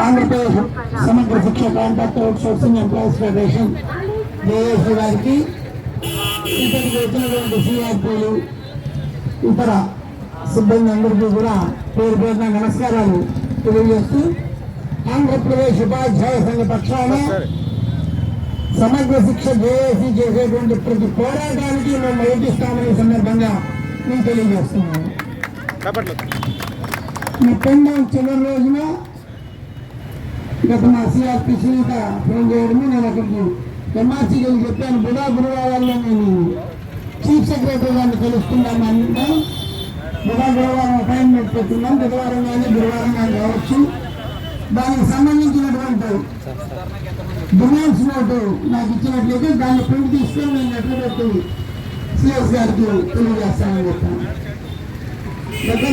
ఆంధ్రప్రదేశ్ సమగ్ర శిక్ష contract outsourcing employees federation JAC గారికి, ఇక్కడికి వచ్చినటువంటి సిఆర్పీలు, ఇతర సిబ్బంది అందరికీ కూడా పేరు పేరున నమస్కారాలు తెలియజేస్తూ, ఆంధ్రప్రదేశ్ ఉపాధ్యాయ సంఘ పక్షాన సమగ్ర శిక్ష జేఏసీ చేసేటువంటి ప్రతి పోరాటానికి మేము మద్దతిస్తామనే సందర్భంగా నేను తెలియజేస్తున్నాను. ఈ పెండం చివరి రోజున గత మా సిఆర్పీ సునీత ఫోన్ చేయడము, నేను అక్కడికి ఎంఆర్సీకి చెప్పాను. గురువారాల్లో నేను చీఫ్ సెక్రటరీ గారిని తెలుసుకుందామన్నా గురువారం అపాయింట్మెంట్ పెట్టుకున్నాం. బుధవారం కానీ గురువారం కానీ కావచ్చు. దానికి సంబంధించినటువంటి డిమాండ్స్ నోటు నాకు ఇచ్చినట్లయితే దాన్ని ప్రింట్ తీసుకొని నేను లెటర్ పెట్టి సిఎస్ గారికి తెలియజేస్తానని చెప్పాను.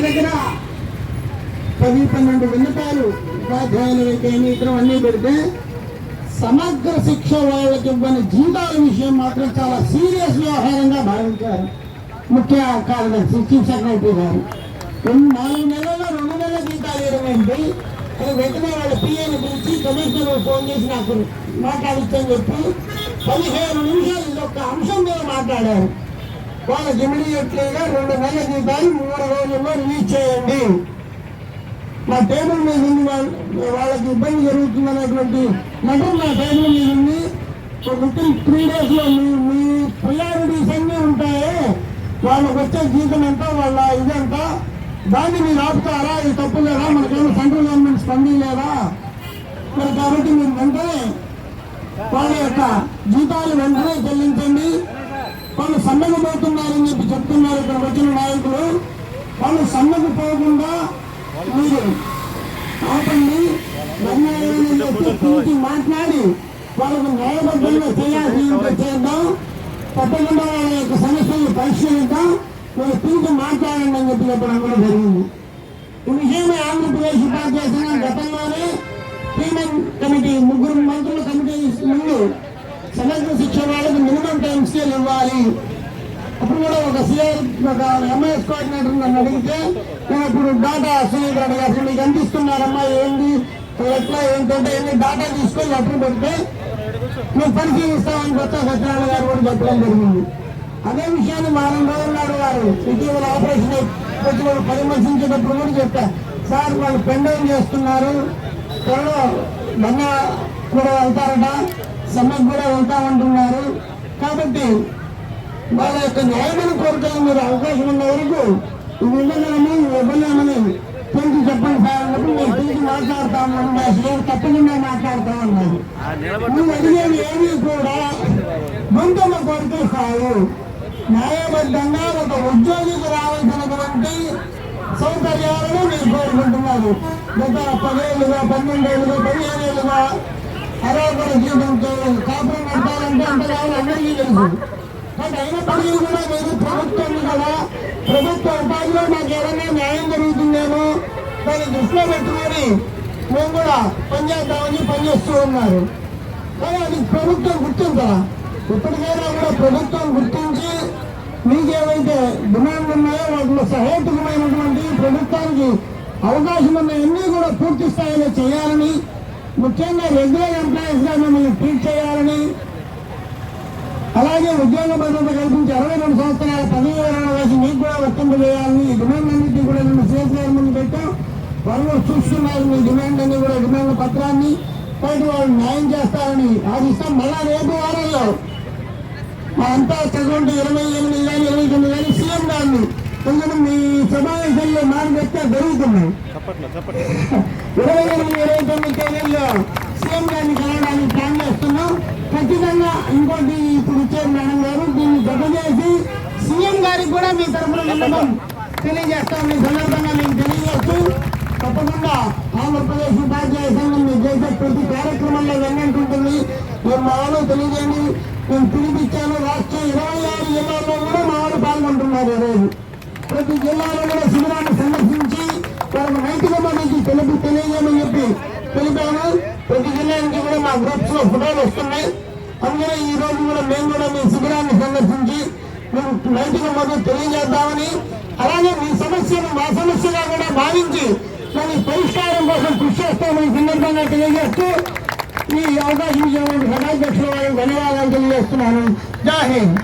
దగ్గర 10-12 విన్నపాలు ఉపాధ్యాయులకి ఇతరం అన్నీ పెడితే సమగ్ర శిక్ష వాళ్ళకి ఇవ్వని జీతాల విషయం మాత్రం చాలా సీరియస్ వ్యవహారంగా భావించారు ముఖ్య కార్యదర్శి చీఫ్ సెక్రటరీ గారు. 4 నెలల్లో 2 నెలల జీతాలు ఇవ్వమండి. వెంటనే వాళ్ళ పిఏని పిలిచి కమిషనర్ ఫోన్ చేసి నాకు మాట్లాడించని చెప్పి 15 నిమిషాలు ఇదొక అంశం మీద మాట్లాడారు. వాళ్ళకి ఇమీడియట్లీగా 2 నెలల జీతాలు 3 రోజుల్లో రిలీజ్ చేయండి. మా టేబుల్ మీద ఉంది, వాళ్ళకి ఇబ్బంది జరుగుతుందనేటువంటి నటన నా టేబుల్ మీద ఉంది. వితిన్ 3 days లో మీ ప్రయారిటీస్ అన్నీ ఉంటాయి. వాళ్ళకి వచ్చే జీతం ఎంత, వాళ్ళ ఇదంతా, దాన్ని మీరు ఆపుతారా? ఇది తప్పు లేదా? మనకేమో సెంట్రల్ గవర్నమెంట్ స్పందించలేదా? మరి కాబట్టి మీరు వెంటనే వాళ్ళ యొక్క జీతాలు వెంటనే చెల్లించండి. వాళ్ళు సమ్మెకు పోతున్నారని చెప్పి చెప్తున్నారు ఇక్కడ వచ్చిన నాయకులు. వాళ్ళు సమ్మెకు పోకుండా మీరు ఆపండి, పిలిచి మాట్లాడి వాళ్ళకు న్యాయబద్ధంగా చేయాల్సి చేద్దాం. తప్పకుండా వాళ్ళ యొక్క సమస్యలను పరిశీలిద్దాం. వాళ్ళు పిలిచి మాట్లాడండి అని చెప్పి చెప్పడం కూడా జరిగింది. ఈ విషయమే ఆంధ్రప్రదేశ్ ఉపాధ్యాయ సంఘం గతంలోనే పేమెంట్ కమిటీ 3 మంత్రుల కమిటీ ముందు సమగ్ర శిక్ష వాళ్ళకి మినిమం టైం స్కేల్ ఇవ్వాలి. అప్పుడు కూడా ఒక సిఆర్ ఒక ఎంఐఎస్ కోఆర్డినేటర్ నన్ను అడిగితే నేను ఇప్పుడు డాటా సునీత అసలు మీకు అందిస్తున్నారమ్మా ఏంటి ఎట్లా ఏంటంటే ఎన్ని డాటా తీసుకొని అప్పుడు పెడితే మేము పరిశీలిస్తామని కొత్త సత్యనారాయణ గారు కూడా చెప్పడం జరిగింది. అదే విషయాన్ని వారం రోజుల నాడు వారు ఇటీవల ఆపరేషన్ వచ్చి పరిమర్శించేటప్పుడు కూడా చెప్పారు. సార్ వాళ్ళు పెండౌన్ చేస్తున్నారు, త్వరలో మొన్న కూడా వెళ్తారట, సమ్మెకు కూడా వెళ్తామంటున్నారు. కాబట్టి వాళ్ళ యొక్క న్యాయమైన కోరికలు మీరు అవకాశం ఉన్న వరకు ఇవి ఉండగలము, ఇవ్వలేమని పిలిచి చెప్పండి సార్ అన్నప్పుడు మేము పిలిచి మాట్లాడతామని మా శ్రేణి తప్పకుండా మాట్లాడతామన్నారు. నువ్వు అడిగేది ఏమీ కూడా గొంతమ్మ కోరికలు కావు. న్యాయబద్ధంగా ఒక ఉద్యోగికి రావాల్సినటువంటి సౌకర్యాలను మీరు కోరుకుంటున్నారు. గత 10 ఏళ్ళుగా 12 ఏళ్ళుగా 15 ఏళ్ళుగా అరాకొర జీవితంతో కాపురం నడపాలంటే అంత కావాలి అందరికీ తెలుసు. బట్ అయినప్పటికీ కూడా మీరు ప్రభుత్వం కదా, ప్రభుత్వ ఉపాధిలో మాకు ఏదైనా న్యాయం జరుగుతుందేమో దాన్ని దృష్టిలో పెట్టుకొని మేము కూడా పనిచేద్దామని పనిచేస్తూ ఉన్నారు. కానీ అది ప్రభుత్వం గుర్తించాలా? ఇప్పటికైనా కూడా ప్రభుత్వం గుర్తించి మీకేవైతే డిమాండ్లు ఉన్నాయో వాటిలో సహేతుకమైనటువంటి ప్రభుత్వానికి అవకాశం ఉన్నాయన్నీ కూడా పూర్తి స్థాయిలో చేయాలని, ముఖ్యంగా రెగ్యులర్ ఎంప్లాయీస్ గా మిమ్మల్ని ట్రీట్ చేయాలని, అలాగే ఉద్యోగ భద్రత కల్పించి 62 సంవత్సరాల పదవి విరమణ వయసు మీకు కూడా వర్తింపజేయాలని ఈ డిమాండ్ అన్నింటినీ కూడా నిన్న సీఎస్ గారి ముందు పెట్టాం. వాళ్ళు చూస్తున్నారు మీ డిమాండ్ అన్ని కూడా డిమాండ్ పత్రాన్ని, బయట వాళ్ళు న్యాయం చేస్తారని ఆశిస్తాం. మళ్ళా రేపు వారంలో మా అంతా చదవండి 28 కానీ 29 కానీ సీఎం గారిని కొంచెం మీ సమావేశంలో మార్గెత్తే జరుగుతున్నాయి. 28, 29 తేదీల్లో సీఎం గారిని కలవడానికి ప్లాన్ చేస్తున్నాం. ఖచ్చితంగా ఇంకోటి ఇప్పుడు ఇచ్చారు మేడం గారు, దీన్ని జత చేసి సీఎం గారికి కూడా మీ తరఫున విన్నపం తెలియజేస్తామని సందర్భంగా మీకు తెలియజేస్తూ, తప్పకుండా ఆంధ్రప్రదేశ్ ఉపాధ్యాయ సంఘం మీరు చేసే ప్రతి కార్యక్రమంలో వెన్నట్టుంటుంది. మీరు మా వాళ్ళు తెలియజేయండి. నేను పిలిపించాను. రాష్ట్రం 26 జిల్లాల్లో కూడా మా వాళ్ళు పాల్గొంటున్నారు. ఈరోజు ప్రతి జిల్లాలో కూడా శిబిరాన్ని సందర్శించి వాళ్ళకు నైతిక మద్దతు తెలియజేయమని చెప్పి తెలిపాను. ప్రతి జిల్లా నుంచి కూడా మా గ్రూప్స్ లో ఫోటోలు వస్తున్నాయి. అందులో ఈ రోజు కూడా మేము కూడా మీ శిబిరాన్ని సందర్శించి మేము నైతిక మద్దతు తెలియజేద్దామని, అలాగే మీ సమస్యను మా సమస్యగా కూడా భావించి దాని పరిష్కారం కోసం కృషి చేస్తామని సందర్భంగా తెలియజేస్తూ ఈ అవకాశం ఇచ్చినటువంటి సభాధ్యక్షుల వారికి ధన్యవాదాలు తెలియజేస్తున్నాను. జై హింద్.